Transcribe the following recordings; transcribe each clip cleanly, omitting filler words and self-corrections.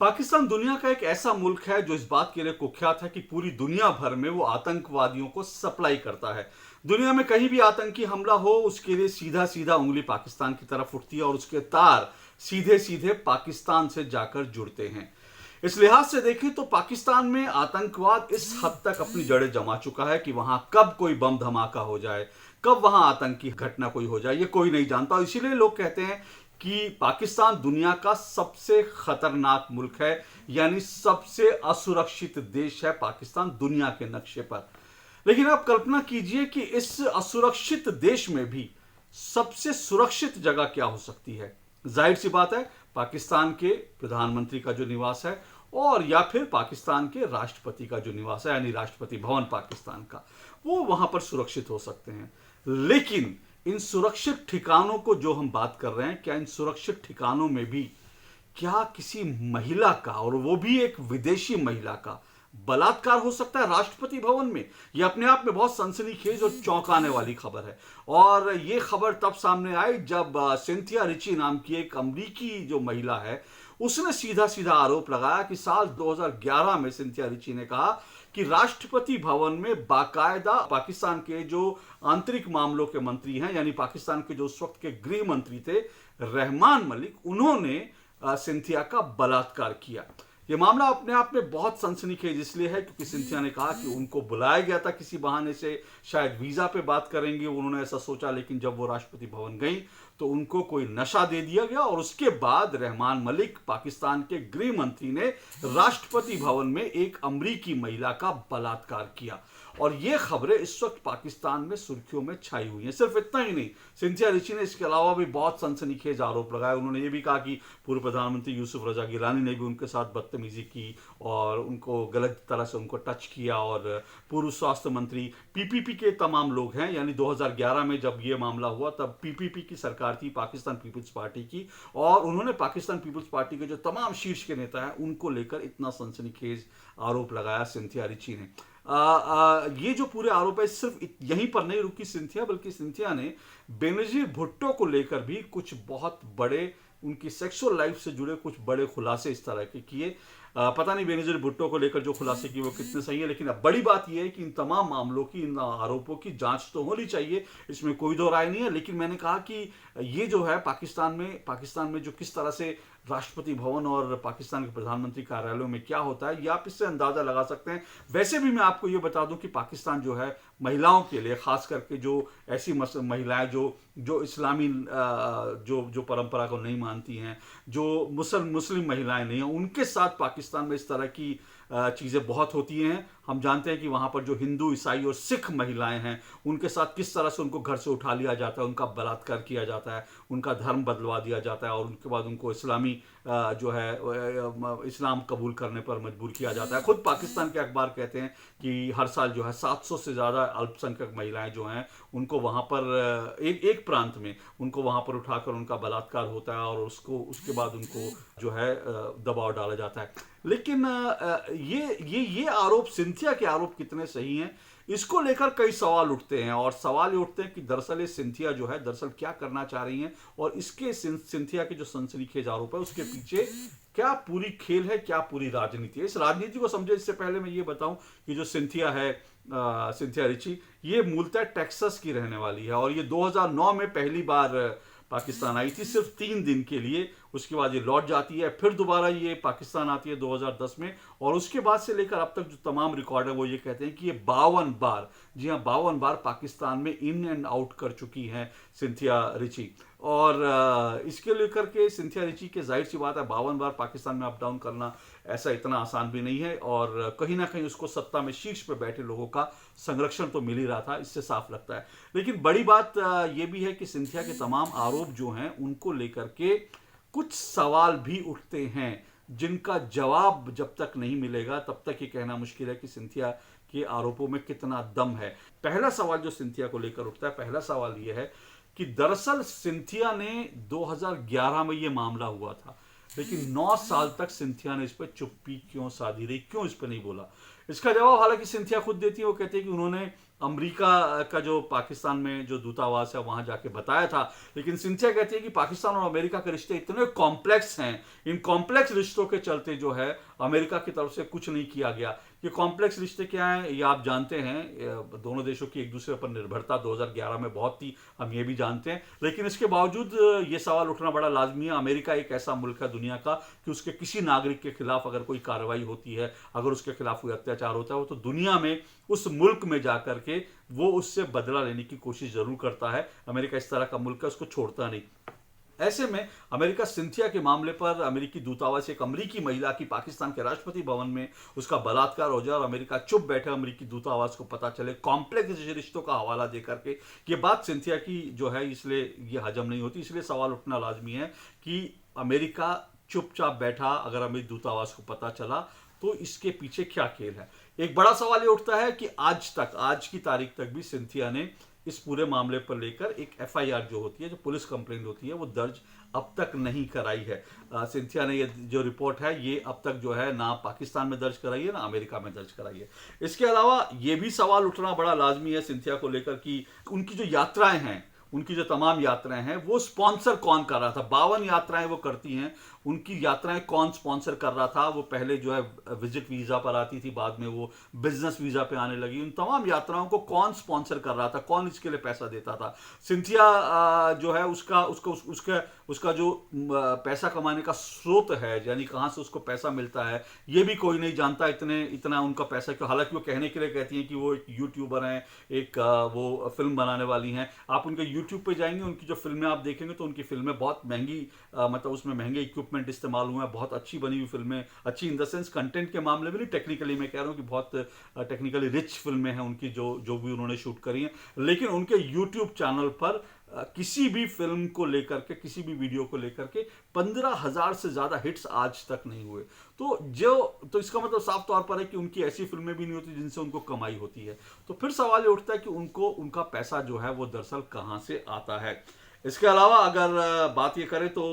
पाकिस्तान दुनिया का एक ऐसा मुल्क है जो इस बात के लिए कुख्यात है कि पूरी दुनिया भर में वो आतंकवादियों को सप्लाई करता है। दुनिया में कहीं भी आतंकी हमला हो उसके लिए सीधा सीधा उंगली पाकिस्तान की तरफ उठती है और उसके तार सीधे सीधे पाकिस्तान से जाकर जुड़ते हैं। इस लिहाज से देखें तो पाकिस्तान में आतंकवाद इस हद तक अपनी जड़ें जमा चुका है कि वहां कब कोई बम धमाका हो जाए, कब वहां आतंकी घटना कोई हो जाए, ये कोई नहीं जानता। और इसीलिए लोग कहते हैं कि पाकिस्तान दुनिया का सबसे खतरनाक मुल्क है, यानी सबसे असुरक्षित देश है पाकिस्तान दुनिया के नक्शे पर। लेकिन आप कल्पना कीजिए कि इस असुरक्षित देश में भी सबसे सुरक्षित जगह क्या हो सकती है। जाहिर सी बात है, पाकिस्तान के प्रधानमंत्री का जो निवास है और या फिर पाकिस्तान के राष्ट्रपति का जो निवास है, यानी राष्ट्रपति भवन पाकिस्तान का, वो वहां पर सुरक्षित हो सकते हैं। लेकिन इन सुरक्षित ठिकानों को जो हम बात कर रहे हैं, क्या इन सुरक्षित ठिकानों में भी क्या किसी महिला का, और वो भी एक विदेशी महिला का, बलात्कार हो सकता है राष्ट्रपति भवन में? यह अपने आप में बहुत सनसनीखेज और चौंकाने वाली खबर है। और यह खबर तब सामने आई जब सिंथिया रिची नाम की एक अमरीकी जो महिला है, उसने सीधा सीधा आरोप लगाया कि साल 2011 में सिंथिया रिची ने कहा कि राष्ट्रपति भवन में बाकायदा पाकिस्तान के जो आंतरिक मामलों के मंत्री हैं, यानी पाकिस्तान के जो उस वक्त के गृह मंत्री थे रहमान मलिक, उन्होंने सिंथिया का बलात्कार किया। यह मामला अपने आप में बहुत सनसनीखेज इसलिए है क्योंकि सिंथिया ने कहा कि उनको बुलाया गया था किसी बहाने से, शायद वीजा पे बात करेंगे, उन्होंने ऐसा सोचा। लेकिन जब वो राष्ट्रपति भवन गई तो उनको कोई नशा दे दिया गया और उसके बाद रहमान मलिक, पाकिस्तान के गृह मंत्री, ने राष्ट्रपति भवन में एक अमरीकी महिला का बलात्कार किया। और ये खबरें इस वक्त पाकिस्तान में सुर्खियों में छाई हुई हैं। सिर्फ इतना ही नहीं, सिंथिया रिची ने इसके अलावा भी बहुत सनसनीखेज आरोप लगाए। उन्होंने ये भी कहा कि पूर्व प्रधानमंत्री यूसुफ रजा गिलानी ने भी उनके साथ बदतमीजी की और उनको गलत तरह से उनको टच किया। और पूर्व स्वास्थ्य मंत्री, पीपीपी के तमाम लोग हैं, यानी 2011 में जब ये मामला हुआ तब पीपीपी की सरकार थी, पाकिस्तान पीपल्स पार्टी की, और उन्होंने पाकिस्तान पीपल्स पार्टी के जो तमाम शीर्ष के नेता हैं उनको लेकर इतना सनसनीखेज आरोप लगाया सिंथिया रिची ने। ये जो पूरे आरोप है सिर्फ यहीं पर नहीं रुकी सिंथिया, बल्कि सिंथिया ने बेनजीर भुट्टो को लेकर भी कुछ बहुत बड़े, उनकी सेक्सुअल लाइफ से जुड़े कुछ बड़े खुलासे इस तरह के किए। पता नहीं बेनजीर भुट्टो को लेकर जो खुलासे किए वो कितने सही है, लेकिन अब बड़ी बात यह है कि इन तमाम मामलों की, इन आरोपों की जांच तो होनी चाहिए, इसमें कोई दो राय नहीं है। लेकिन मैंने कहा कि ये जो है पाकिस्तान में जो किस तरह से राष्ट्रपति भवन और पाकिस्तान के प्रधानमंत्री कार्यालयों में क्या होता है, ये आप इससे अंदाजा लगा सकते हैं। वैसे भी मैं आपको ये बता दूं कि पाकिस्तान जो है महिलाओं के लिए, खास करके जो ऐसी महिलाएं जो इस्लामी जो परंपरा को नहीं मानती हैं, जो मुस्लिम महिलाएं नहीं हैं, उनके साथ पाकिस्तान में इस तरह की चीज़ें बहुत होती हैं। हम जानते हैं कि वहाँ पर जो हिंदू, ईसाई और सिख महिलाएं हैं उनके साथ किस तरह से उनको घर से उठा लिया जाता है, उनका बलात्कार किया जाता है, उनका धर्म बदलवा दिया जाता है और उनके बाद उनको इस्लामी जो है इस्लाम कबूल करने पर मजबूर किया जाता है। खुद पाकिस्तान के अखबार कहते हैं कि हर साल जो है 700 से ज़्यादा अल्पसंख्यक महिलाएं जो हैं उनको वहाँ पर एक प्रांत में उनको वहाँ पर उठाकर उनका बलात्कार होता है और उसके बाद उनको जो है दबाव डाला जाता है। लेकिन ये आरोप, सिंथिया के आरोप कितने सही हैं, इसको लेकर कई सवाल उठते हैं। और सवाल ये उठते हैं कि दरअसल ये सिंथिया जो है दरअसल क्या करना चाह रही हैं, और इसके सिंथिया के जो सनसनीखेज आरोप है उसके पीछे क्या पूरी खेल है, क्या पूरी राजनीति है। इस राजनीति को समझे इससे पहले मैं ये बताऊं कि जो सिंथिया है, सिंथिया रिची, ये मूलतः टेक्सास की रहने वाली है और ये 2009 में पहली बार पाकिस्तान आई थी, सिर्फ 3 दिन के लिए। उसके बाद ये लौट जाती है, फिर दोबारा ये पाकिस्तान आती है 2010 में, और उसके बाद से लेकर अब तक जो तमाम रिकॉर्ड है वो ये कहते हैं कि ये 52 बार, जी हाँ 52 बार पाकिस्तान में इन एंड आउट कर चुकी हैं सिंथिया रिची। और इसके लेकर के सिंथिया रिची के जाहिर सी बात है 52 बार पाकिस्तान में अप डाउन करना ऐसा इतना आसान भी नहीं है, और कहीं ना कहीं उसको सत्ता में शीर्ष पर बैठे लोगों का संरक्षण तो मिल ही रहा था, इससे साफ लगता है। लेकिन बड़ी बात यह भी है कि सिंथिया के तमाम आरोप जो हैं उनको लेकर के कुछ सवाल भी उठते हैं जिनका जवाब जब तक नहीं मिलेगा तब तक ये कहना मुश्किल है कि सिंथिया के आरोपों में कितना दम है। पहला सवाल जो सिंथिया को लेकर उठता है, पहला सवाल यह है कि दरअसल सिंथिया ने 2011 में यह मामला हुआ था, लेकिन 9 साल तक सिंथिया ने इस पर चुप्पी क्यों साधी रही, क्यों इस पर नहीं बोला। इसका जवाब हालांकि सिंथिया खुद देती है, वो कहती है कि उन्होंने अमेरिका का जो पाकिस्तान में जो दूतावास है वहां जाके बताया था। लेकिन सिंथिया कहती है कि पाकिस्तान और अमेरिका के रिश्ते इतने कॉम्प्लेक्स हैं, इन कॉम्प्लेक्स रिश्तों के चलते जो है अमेरिका की तरफ से कुछ नहीं किया गया। ये कॉम्प्लेक्स रिश्ते क्या हैं ये आप जानते हैं, दोनों देशों की एक दूसरे पर निर्भरता 2011 में बहुत थी, हम ये भी जानते हैं। लेकिन इसके बावजूद ये सवाल उठना बड़ा लाजमी है, अमेरिका एक ऐसा मुल्क है दुनिया का कि उसके किसी नागरिक के खिलाफ अगर कोई कार्रवाई होती है, अगर उसके खिलाफ कोई अत्याचार होता है, वो तो दुनिया में उस मुल्क में जाकर के वो उससे बदला लेने की कोशिश जरूर करता है। अमेरिका इस तरह का मुल्क है, उसको छोड़ता नहीं। ऐसे में अमेरिका सिंथिया के मामले पर अमेरिकी दूतावास एक अमेरिकी महिला की पाकिस्तान के राष्ट्रपति भवन में उसका बलात्कार हो जाए और अमेरिका चुप बैठे, अमेरिकी दूतावास को पता चले कॉम्प्लेक्स रिश्तों का हवाला देकर के, ये बात सिंथिया की जो है इसलिए ये हजम नहीं होती। इसलिए सवाल उठना लाजमी है कि अमेरिका चुपचाप बैठा, अगर अमेरिकी दूतावास को पता चला तो इसके पीछे क्या खेल है। एक बड़ा सवाल ये उठता है कि आज की तारीख तक भी सिंथिया ने इस पूरे मामले पर लेकर एक एफआईआर जो होती है, जो पुलिस कंप्लेंट होती है, वो दर्ज अब तक नहीं कराई है। सिंथिया ने ये जो रिपोर्ट है ये अब तक जो है ना पाकिस्तान में दर्ज कराई है ना अमेरिका में दर्ज कराई है। इसके अलावा ये भी सवाल उठना बड़ा लाजमी है सिंथिया को लेकर कि उनकी जो यात्राएं हैं, उनकी जो तमाम यात्राएं हैं वो स्पॉन्सर कौन कर रहा था। 52 यात्राएं वो करती हैं, उनकी यात्राएं कौन स्पॉन्सर कर रहा था। वो पहले जो है विजिट वीजा पर आती थी, बाद में वो बिजनेस वीजा पे आने लगी। उन तमाम यात्राओं को कौन स्पॉन्सर कर रहा था, कौन इसके लिए पैसा देता था। सिंथिया जो है उसका जो पैसा कमाने का स्रोत है, यानी कहां से उसको पैसा मिलता है, ये भी कोई नहीं जानता। इतना उनका पैसा क्यों। हालांकि वो कहने के लिए कहती हैं कि वो एक यूट्यूबर हैं, एक वो फिल्म बनाने वाली हैं। आप उनके यूट्यूब पे जाएंगे, उनकी जो फिल्में आप देखेंगे तो उनकी फिल्में बहुत महंगी, मतलब उसमें महंगे इक्विपमेंट इस्तेमाल हुए हैं, बहुत अच्छी बनी हुई फिल्में, अच्छी इन द सेंस कंटेंट के मामले में नहीं, टेक्निकली मैं कह रहा हूं कि बहुत टेक्निकली रिच फिल्में हैं उनकी जो भी उन्होंने शूट करी हैं। लेकिन उनके यूट्यूब चैनल पर किसी भी फिल्म को लेकर के, किसी भी वीडियो को लेकर के 15,000 से ज्यादा हिट्स आज तक नहीं हुए। तो इसका मतलब साफ तौर पर है कि उनकी ऐसी फिल्में भी नहीं होती जिनसे उनको कमाई होती है। तो फिर सवाल ये उठता है कि उनका पैसा जो है वो दरअसल कहां से आता है। इसके अलावा अगर बात ये करें तो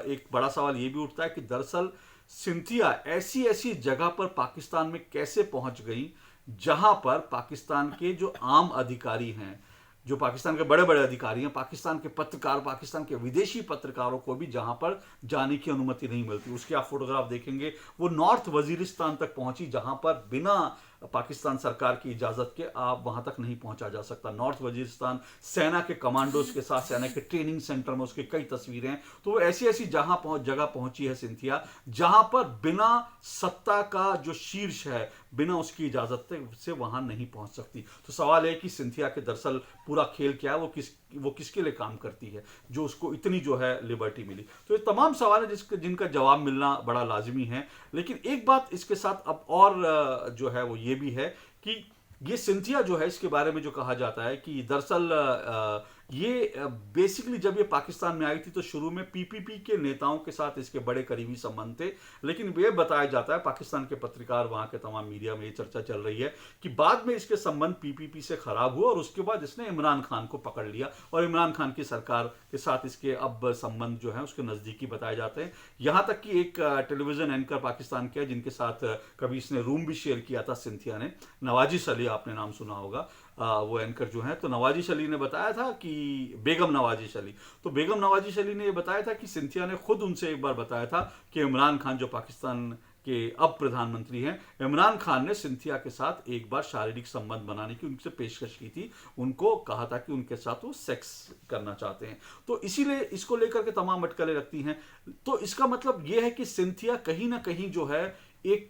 एक बड़ा सवाल ये भी उठता है कि दरअसल सिंथिया ऐसी ऐसी जगह पर पाकिस्तान में कैसे पहुंच गई जहां पर पाकिस्तान के जो आम अधिकारी हैं, जो पाकिस्तान के बड़े बड़े अधिकारी हैं, पाकिस्तान के पत्रकार, पाकिस्तान के विदेशी पत्रकारों को भी जहां पर जाने की अनुमति नहीं मिलती। उसके आप फोटोग्राफ देखेंगे, वो नॉर्थ वजीरिस्तान तक पहुंची जहां पर बिना पाकिस्तान सरकार की इजाजत के आप वहां तक नहीं पहुंचा जा सकता। नॉर्थ वजीरिस्तान सेना के कमांडोज के साथ, सेना के ट्रेनिंग सेंटर में उसकी कई तस्वीरें हैं। तो वो ऐसी ऐसी जगह पहुंची है सिंथिया जहां पर बिना सत्ता का जो शीर्ष है, बिना उसकी इजाजत से वहां नहीं पहुंच सकती। तो सवाल है कि सिंथिया के दरअसल पूरा खेल क्या है, वो किसके लिए काम करती है जो उसको इतनी जो है लिबर्टी मिली। तो ये तमाम सवाल है जिनका जवाब मिलना बड़ा लाजमी है। लेकिन एक बात इसके साथ अब और जो है वो ये भी है कि ये सिंथिया जो है, इसके बारे में जो कहा जाता है कि दरअसल ये बेसिकली जब ये पाकिस्तान में आई थी तो शुरू में पीपीपी के नेताओं के साथ इसके बड़े करीबी संबंध थे। लेकिन ये बताया जाता है, पाकिस्तान के पत्रकार, वहां के तमाम मीडिया में ये चर्चा चल रही है कि बाद में इसके संबंध पीपीपी से खराब हुआ और उसके बाद इसने इमरान खान को पकड़ लिया और इमरान खान की सरकार के साथ इसके अब संबंध जो है उसके नजदीकी बताए जाते हैं। यहां तक कि एक टेलीविजन एंकर पाकिस्तान के, जिनके साथ कभी इसने रूम भी शेयर किया था सिंथिया ने, नवाजिश अली, आपने नाम सुना होगा, वो एंकर जो है, तो नवाजिश अली ने बताया था कि बेगम नवाजिश अली, तो बेगम नवाजिश अली ने ये बताया था कि सिंथिया ने खुद उनसे एक बार बताया था कि इमरान खान जो पाकिस्तान के अब प्रधानमंत्री हैं, इमरान खान ने सिंथिया के साथ एक बार शारीरिक संबंध बनाने की उनसे पेशकश की थी। उनको कहा था कि उनके साथ वो सेक्स करना चाहते हैं। तो इसीलिए इसको लेकर के तमाम अटकलें लगती हैं। तो इसका मतलब ये है कि सिंथिया कहीं ना कहीं जो है एक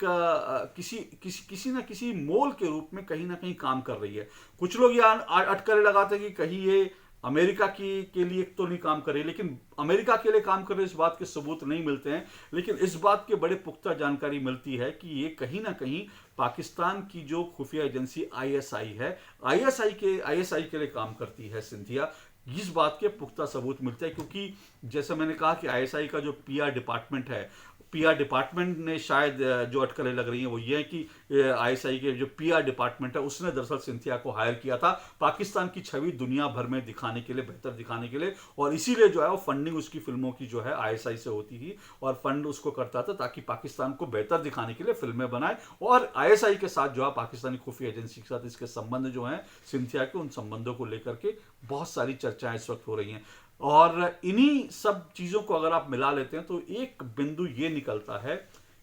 किसी न किसी मोल के रूप में कहीं ना कहीं काम कर रही है। कुछ लोग ये अटकलें लगाते हैं कि कहीं ये अमेरिका के लिए तो नहीं काम कर रही, लेकिन अमेरिका के लिए काम कर रहे इस बात के सबूत नहीं मिलते हैं। लेकिन इस बात के बड़े पुख्ता जानकारी मिलती है कि ये कहीं ना कहीं पाकिस्तान की जो खुफिया एजेंसी आईएसआई है, आईएसआई के लिए काम करती है सिंथिया। इस बात के पुख्ता सबूत मिलते हैं क्योंकि जैसे मैंने कहा कि आईएसआई का जो पीआर डिपार्टमेंट है पीआर डिपार्टमेंट ने शायद जो अटकलें लग रही हैं वो ये है कि आईएसआई के जो पीआर डिपार्टमेंट है उसने दरअसल सिंथिया को हायर किया था पाकिस्तान की छवि दुनिया भर में दिखाने के लिए, बेहतर दिखाने के लिए, और इसीलिए जो है वो फंडिंग उसकी फिल्मों की जो है आईएसआई से होती थी और फंड उसको करता था ताकि पाकिस्तान को बेहतर दिखाने के लिए फिल्में बनाए। और आईएसआई के साथ जो है पाकिस्तानी खुफिया एजेंसी के साथ इसके संबंध जो है सिंथिया के, उन संबंधों को लेकर के बहुत सारी चर्चाएं इस वक्त हो रही हैं। और इन्हीं सब चीज़ों को अगर आप मिला लेते हैं तो एक बिंदु ये निकलता है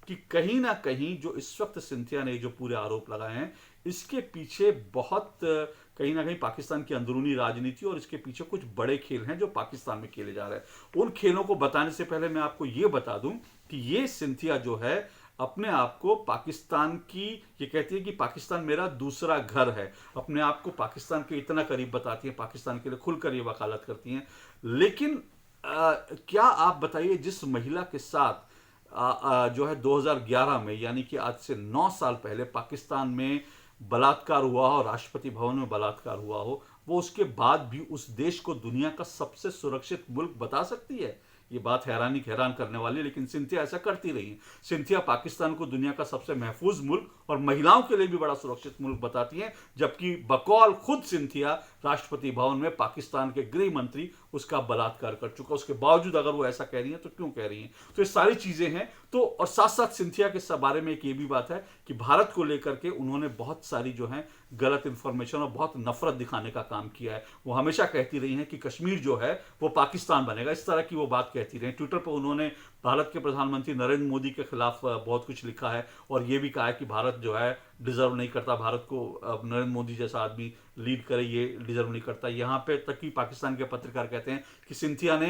कि कहीं ना कहीं जो इस वक्त सिंथिया ने जो पूरे आरोप लगाए हैं इसके पीछे बहुत कहीं ना कहीं पाकिस्तान की अंदरूनी राजनीति और इसके पीछे कुछ बड़े खेल हैं जो पाकिस्तान में खेले जा रहे हैं। उन खेलों को बताने से पहले मैं आपको ये बता दूं कि ये सिंथिया जो है अपने आप को पाकिस्तान की, ये कहती है कि पाकिस्तान मेरा दूसरा घर है, अपने आप को पाकिस्तान के इतना करीब बताती है, पाकिस्तान के लिए खुलकर ये वकालत करती हैं। लेकिन क्या आप बताइए जिस महिला के साथ जो है 2011 में, यानी कि आज से 9 साल पहले पाकिस्तान में बलात्कार हुआ हो, राष्ट्रपति भवन में बलात्कार हुआ हो, वो उसके बाद भी उस देश को दुनिया का सबसे सुरक्षित मुल्क बता सकती है? ये बात हैरान करने वाली है, लेकिन सिंथिया ऐसा करती रही है। सिंथिया पाकिस्तान को दुनिया का सबसे महफूज मुल्क और महिलाओं के लिए भी बड़ा सुरक्षित मुल्क बताती हैं, जबकि बकौल खुद सिंथिया राष्ट्रपति भवन में पाकिस्तान के गृह मंत्री उसका बलात्कार कर चुका। उसके बावजूद अगर वो ऐसा कह रही हैं तो क्यों कह रही हैं? तो ये सारी चीजें हैं। तो और साथ साथ सिंथिया के बारे में एक ये भी बात है कि भारत को लेकर के उन्होंने बहुत सारी जो है गलत इंफॉर्मेशन और बहुत नफरत दिखाने का काम किया है। वो हमेशा कहती रही हैं कि कश्मीर जो है वो पाकिस्तान बनेगा, इस तरह की वो बात कहती रही। ट्विटर पर उन्होंने भारत के प्रधानमंत्री नरेंद्र मोदी के खिलाफ बहुत कुछ लिखा है और ये भी कहा है कि भारत जो है डिजर्व नहीं करता, भारत को नरेंद्र मोदी जैसा आदमी लीड करे, ये डिजर्व नहीं करता। यहाँ पे तक कि पाकिस्तान के पत्रकार कहते हैं कि सिंथिया ने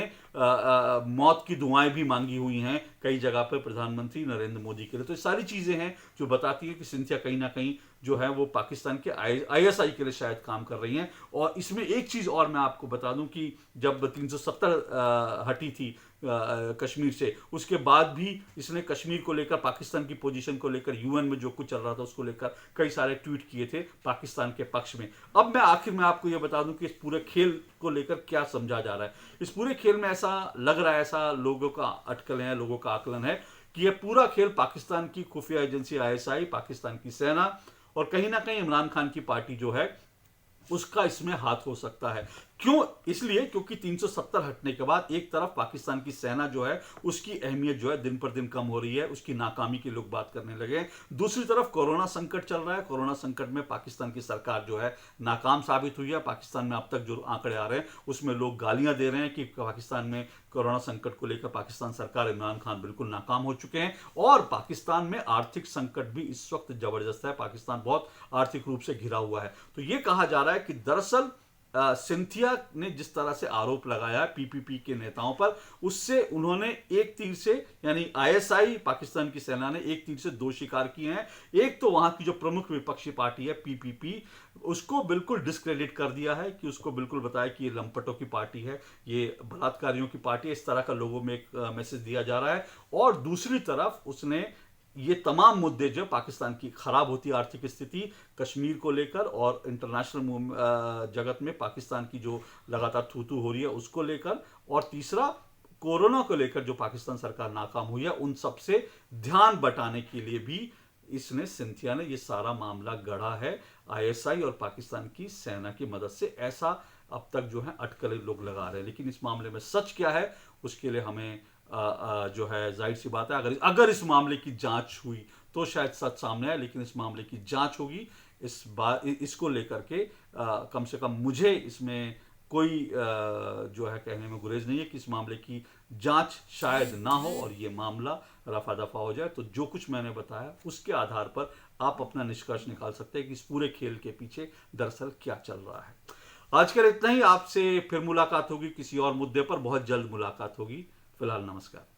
मौत की दुआएं भी मांगी हुई हैं कई जगह पर प्रधानमंत्री नरेंद्र मोदी के लिए। तो ये सारी चीजें हैं जो बताती हैं कि सिंथिया कहीं ना कहीं जो है वो पाकिस्तान के आईएसआई के लिए शायद काम कर रही हैं। और इसमें एक चीज और मैं आपको बता दूं कि जब 370 हटी थी कश्मीर से, उसके बाद भी इसने कश्मीर को लेकर, पाकिस्तान की पोजीशन को लेकर, यूएन में जो कुछ चल रहा था उसको लेकर कई सारे ट्वीट किए थे पाकिस्तान के पक्ष में। अब मैं आखिर में आपको यह बता दूं कि इस पूरे खेल को लेकर क्या समझा जा रहा है। इस पूरे खेल में ऐसा लग रहा है, ऐसा लोगों का अटकल है, लोगों का आकलन है कि यह पूरा खेल पाकिस्तान की खुफिया एजेंसी आईएसआई, पाकिस्तान की सेना और कहीं ना कहीं इमरान खान की पार्टी जो है उसका इसमें हाथ हो सकता है। क्यों? इसलिए क्योंकि 370 हटने के बाद एक तरफ पाकिस्तान की सेना जो है उसकी अहमियत जो है दिन पर दिन कम हो रही है, उसकी नाकामी की लोग बात करने लगे हैं। दूसरी तरफ कोरोना संकट चल रहा है, कोरोना संकट में पाकिस्तान की सरकार जो है नाकाम साबित हुई है। पाकिस्तान में अब तक जो आंकड़े आ रहे हैं उसमें लोग गालियां दे रहे हैं कि पाकिस्तान में कोरोना संकट को लेकर पाकिस्तान सरकार, इमरान खान बिल्कुल नाकाम हो चुके हैं। और पाकिस्तान में आर्थिक संकट भी इस वक्त जबरदस्त है, पाकिस्तान बहुत आर्थिक रूप से घिरा हुआ है। तो यह कहा जा रहा है कि दरअसल सिंथिया ने जिस तरह से आरोप लगाया पीपीपी के नेताओं पर, उससे उन्होंने एक तीर से, यानी आईएसआई, पाकिस्तान की सेना ने एक तीर से दो शिकार किए हैं। एक तो वहां की जो प्रमुख विपक्षी पार्टी है पीपीपी, उसको बिल्कुल डिस्क्रेडिट कर दिया है, कि उसको बिल्कुल बताया कि ये लंपटों की पार्टी है, ये बलात्कारियों की पार्टी है, इस तरह का लोगों में एक मैसेज दिया जा रहा है। और दूसरी तरफ उसने ये तमाम मुद्दे जो पाकिस्तान की खराब होती आर्थिक स्थिति, कश्मीर को लेकर और इंटरनेशनल जगत में पाकिस्तान की जो लगातार थू-थू हो रही है उसको लेकर, और तीसरा कोरोना को लेकर जो पाकिस्तान सरकार नाकाम हुई है, उन सब से ध्यान बटाने के लिए भी इसने, सिंथिया ने ये सारा मामला गढ़ा है आईएसआई और पाकिस्तान की सेना की मदद से। ऐसा अब तक जो है अटकलें लोग लगा रहे हैं, लेकिन इस मामले में सच क्या है उसके लिए हमें जो है जाहिर सी बात है, अगर इस मामले की जांच हुई तो शायद सच सामने आए, लेकिन इस मामले की जांच होगी। इसको लेकर के कम से कम मुझे इसमें कोई जो है कहने में गुरेज नहीं है कि इस मामले की जांच शायद ना हो और ये मामला रफा दफा हो जाए। तो जो कुछ मैंने बताया उसके आधार पर आप अपना निष्कर्ष निकाल सकते हैं कि इस पूरे खेल के पीछे दरअसल क्या चल रहा है। आज के लिए इतना ही। आपसे फिर मुलाकात होगी किसी और मुद्दे पर, बहुत जल्द मुलाकात होगी। फिलहाल नमस्कार।